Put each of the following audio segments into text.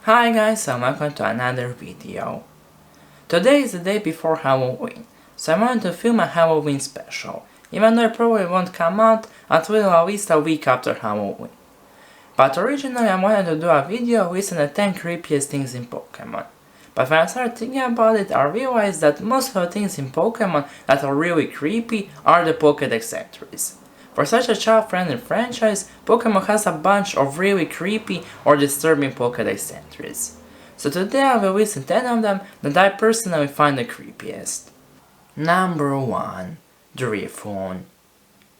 Hi guys and welcome to another video. Today is the day before Halloween, so I wanted to film a Halloween special, even though it probably won't come out until at least a week after Halloween. But originally I wanted to do a video listing the 10 creepiest things in Pokemon. But when I started thinking about it, I realized that most of the things in Pokemon that are really creepy are the Pokedex entries. For such a child-friendly franchise, Pokemon has a bunch of really creepy or disturbing Pokedex entries. So today I will list 10 of them that I personally find the creepiest. Number 1. The Reefphone.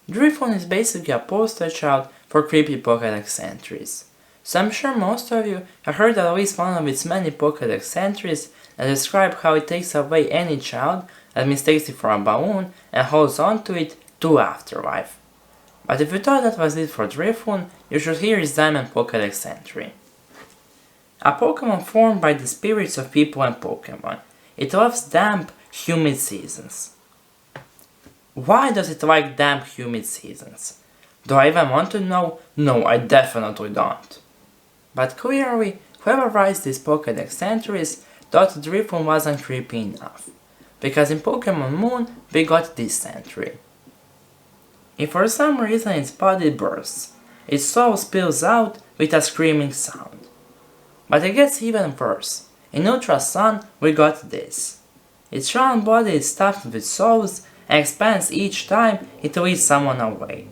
The Reefphone is basically a poster child for creepy Pokedex entries. So I'm sure most of you have heard at least one of its many Pokedex entries that describe how it takes away any child that mistakes it for a balloon and holds onto it to afterlife. But if you thought that was it for Reefphone, you should hear his Diamond Pokedex entry. A Pokemon formed by the spirits of people and Pokemon. It loves damp, humid seasons. Why does it like damp, humid seasons? Do I even want to know? No, I definitely don't. But clearly, whoever writes these Pokedex entries thought Reefphone wasn't creepy enough. Because in Pokemon Moon, we got this entry. If for some reason its body bursts, its soul spills out with a screaming sound. But it gets even worse. In Ultra Sun, we got this. Its round body is stuffed with souls and expands each time it leads someone away.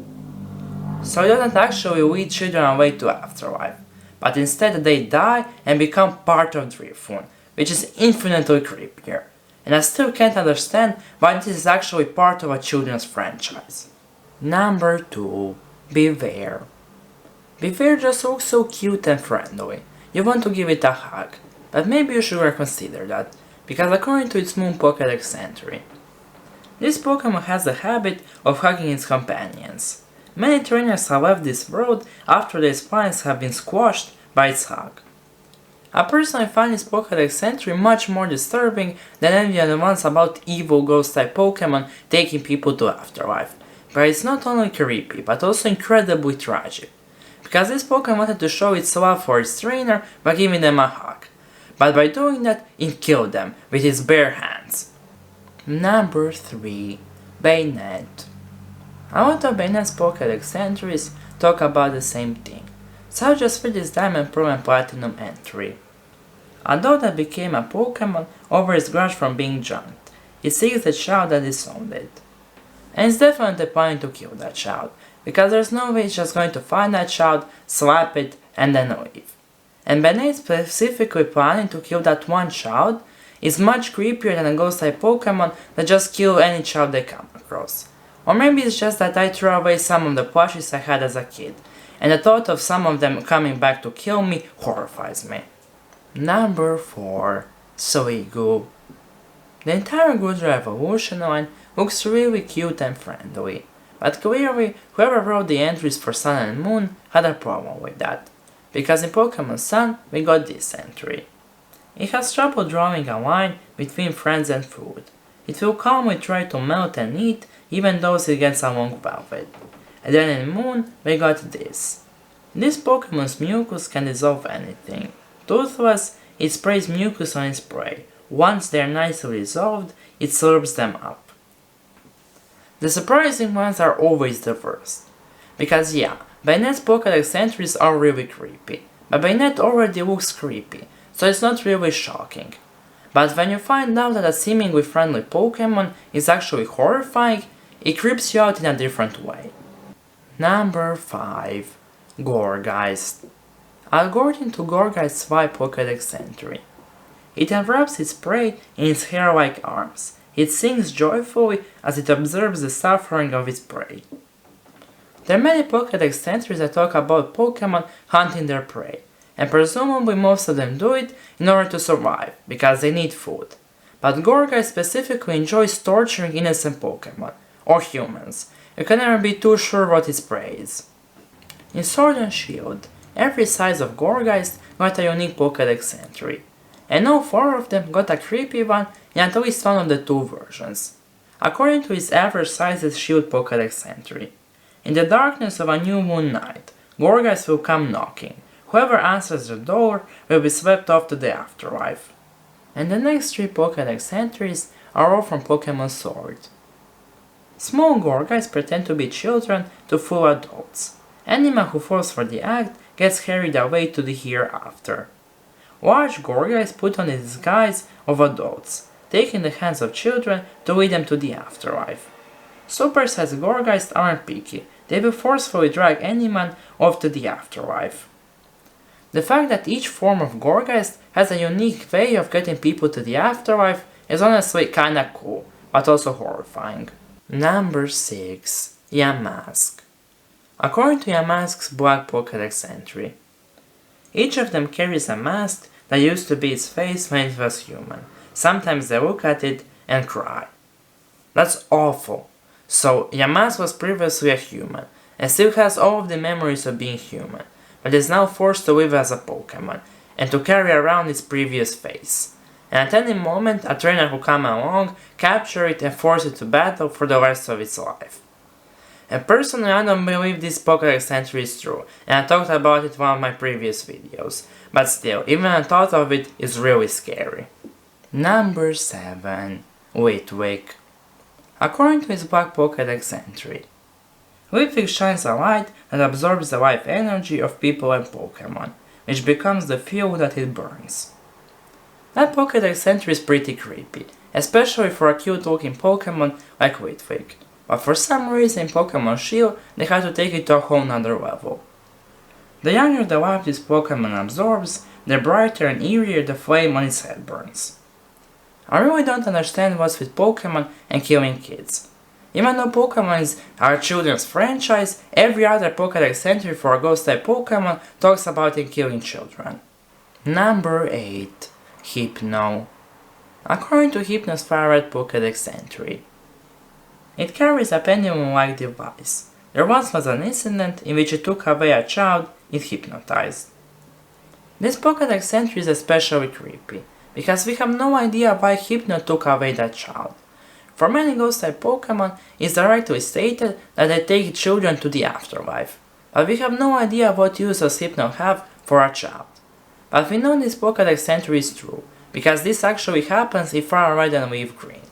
So it doesn't actually lead children away to afterlife, but instead they die and become part of Reefphone, which is infinitely creepier. And I still can't understand why this is actually part of a children's franchise. Number 2. Befair. Befair just looks so cute and friendly. You want to give it a hug, but maybe you should reconsider that, because according to its Moon Pokedex entry, this Pokemon has the habit of hugging its companions. Many trainers have left this world after their spines have been squashed by its hug. I personally find this Pokedex entry much more disturbing than any of the ones about evil ghost-type Pokemon taking people to afterlife. But it's not only creepy, but also incredibly tragic. Because this Pokemon wanted to show its love for its trainer by giving them a hug. But by doing that, it killed them with its bare hands. Number 3. Baynet. A lot of Baynet's Pokedex entries talk about the same thing. So I'll just read this Diamond, Pearl and Platinum entry. A dog that became a Pokemon over its grudge from being jumped. It seeks the child that disowned it. And it's definitely planning to kill that child, because there's no way it's just going to find that child, slap it, and then leave. And Baynet specifically planning to kill that one child is much creepier than a ghost-type Pokemon that just kill any child they come across. Or maybe it's just that I threw away some of the plushies I had as a kid, and the thought of some of them coming back to kill me horrifies me. Number 4. Suicune. The entire Goodra evolution line looks really cute and friendly, but clearly whoever wrote the entries for Sun and Moon had a problem with that, because in Pokemon Sun we got this entry. It has trouble drawing a line between friends and food. It will calmly try to melt and eat even those it gets along well with. And then in Moon we got this. This Pokemon's mucus can dissolve anything. Toothless, it sprays mucus on its prey. Once they are nicely dissolved, it slurps them up. The surprising ones are always the worst. Because yeah, Baynet's Pokedex entries are really creepy, but Baynet already looks creepy, so it's not really shocking. But when you find out that a seemingly friendly Pokemon is actually horrifying, it creeps you out in a different way. Number 5. Gorgeist. According to Gorgeist's Pokedex entry, it enwraps its prey in its hair-like arms. It sings joyfully as it observes the suffering of its prey. There are many Pokedex entries that talk about Pokemon hunting their prey, and presumably most of them do it in order to survive, because they need food. But Gorkai specifically enjoys torturing innocent Pokemon, or humans. You can never be too sure what its prey is. In Sword and Shield, every size of Gorgeist got a unique Pokedex entry, and all 4 of them got a creepy one in at least one of the 2 versions, according to its average sizes Shield Pokedex entry. In the darkness of a new moon night, Gorgeist will come knocking. Whoever answers the door will be swept off to the afterlife. And the next 3 Pokedex entries are all from Pokemon Sword. Small Gorkais pretend to be children to fool adults. Anyone who falls for the act gets carried away to the hereafter. Large Gorkais put on the disguise of adults, taking the hands of children to lead them to the afterlife. Super-sized Gorkais aren't picky, they will forcefully drag anyone off to the afterlife. The fact that each form of Gorgeist has a unique way of getting people to the afterlife is honestly kinda cool, but also horrifying. Number 6. Yamask. According to Yamask's Black Pokedex entry, each of them carries a mask that used to be its face when it was human. Sometimes they look at it and cry. That's awful. So Yamask was previously a human, and still has all of the memories of being human, but is now forced to live as a Pokemon, and to carry around its previous face. And at any moment, a trainer will come along, capture it and force it to battle for the rest of its life. And personally, I don't believe this Pokedex entry is true, and I talked about it in one of my previous videos, but still, even the thought of it is really scary. Number 7. Litwick. According to his Black Pokedex entry, Litwick shines a light that absorbs the life energy of people and Pokemon, which becomes the fuel that it burns. That Pokedex entry is pretty creepy, especially for a cute looking Pokemon like Litwick, but for some reason in Pokemonshield they had to take it to a whole nother level. The younger the life this Pokemon absorbs, the brighter and eerier the flame on its head burns. I really don't understand what's with Pokemon and killing kids. Even though Pokemon is our children's franchise, every other Pokedex entry for a Ghost-type Pokemon talks about it killing children. Number 8. Hypno. According to Hypno's Far-Red Pokedex entry, it carries a pendulum-like device. There once was an incident in which it took away a child it hypnotized. This Pokedex entry is especially creepy, because we have no idea why Hypno took away that child. For many Ghost-type Pokemon, it's directly stated that they take children to the afterlife, but we have no idea what use does Hypno have for a child. But we know this Pokedex entry is true, because this actually happens if Fire Red and Leaf Green.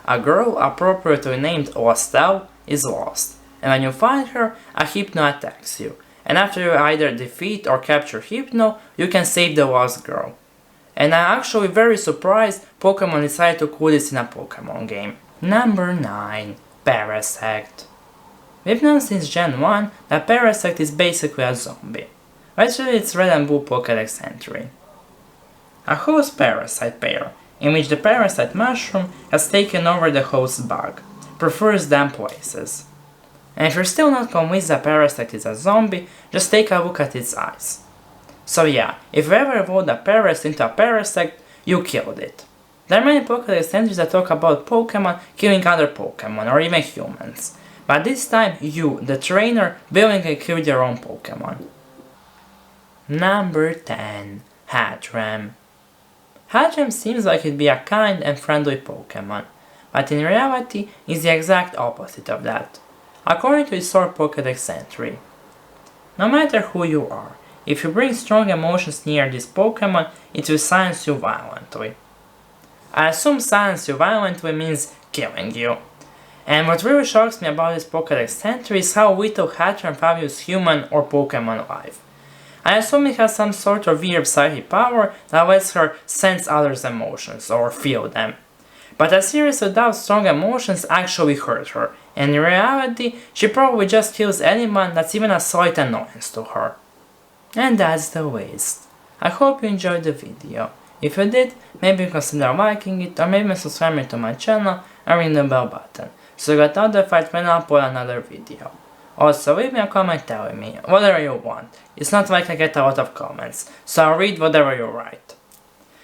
A girl, appropriately named Lostel, is lost, and when you find her, a Hypno attacks you, and after you either defeat or capture Hypno, you can save the lost girl. And I'm actually very surprised Pokemon decided to include this in a Pokemon game. Number 9. Parasite. We've known since Gen 1 that Parasite is basically a zombie. Let's read its Red and Blue Pokedex entry. A host parasite pair, in which the parasite mushroom has taken over the host bug, prefers damp places. And if you're still not convinced that Parasite is a zombie, just take a look at its eyes. So yeah, if you ever evolved a Parasite into a Parasite, you killed it. There are many Pokedex entries that talk about Pokemon killing other Pokemon, or even humans. But this time you, the trainer, willingly killed your own Pokemon. Number 10. Hatram. Hatram seems like it'd be a kind and friendly Pokemon, but in reality is the exact opposite of that, according to its Sword Pokedex entry. No matter who you are, if you bring strong emotions near this Pokemon, it will silence you violently. I assume silence you violently means killing you. And what really shocks me about this Pokedex entry is how little Hatram values human or Pokemon life. I assume it has some sort of weird psychic power that lets her sense others' emotions or feel them. But I seriously doubt strong emotions actually hurt her, and in reality, she probably just kills anyone that's even a slight annoyance to her. And that's the list. I hope you enjoyed the video. If you did, maybe consider liking it or maybe subscribing to my channel and ring the bell button, so you get notified when I upload another video. Also, leave me a comment telling me whatever you want. It's not like I get a lot of comments, so I'll read whatever you write.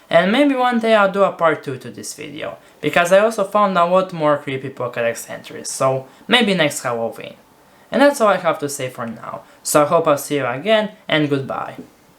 And maybe one day I'll do a part 2 to this video, because I also found a lot more creepy Pokedex entries, so maybe next Halloween. And that's all I have to say for now, so I hope I'll see you again, and goodbye.